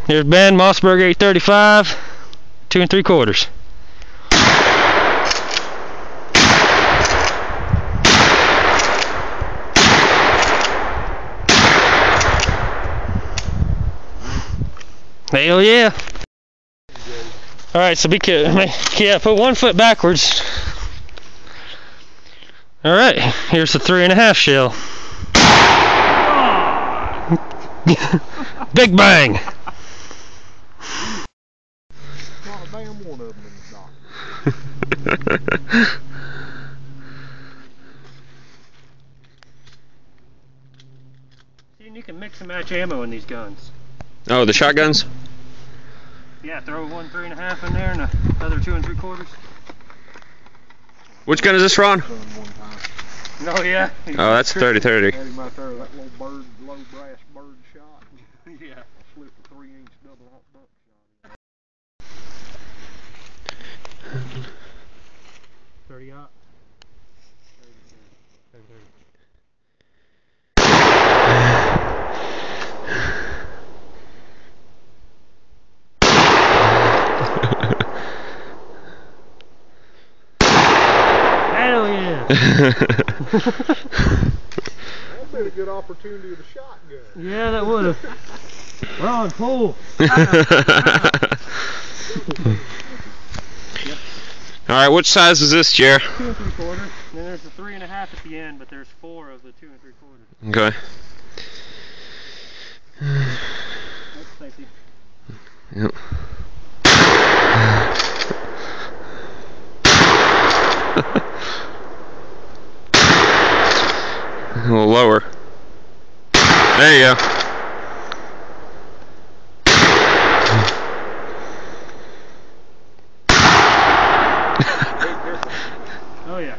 Here's Ben, Mossberg 835, 2 3/4. Hell yeah. Alright, so be careful. Yeah, put 1 foot backwards. Alright, here's the 3.5 shell. Big bang! Not a damn one of them in the dock. See, you can mix and match ammo in these guns. Oh, the shotguns? Yeah, throw 1 3.5 in there and another 2 3/4. Which gun is this, Ron? No, yeah. Oh, that's 30-30. Had him out there, that little bird, low brass bird shot. Yeah. Slip a 3-inch double buckshot. 30-aught. 30. Hell yeah! That'd been a good opportunity with a shotgun. Yeah, that would have. Ron, pull! Alright, which size is this, Jer? 2 3/4. Then there's the 3.5 at the end, but there's 4 of the 2 3/4. Okay. That's safety. Yep. A little lower. There you go. Oh yeah.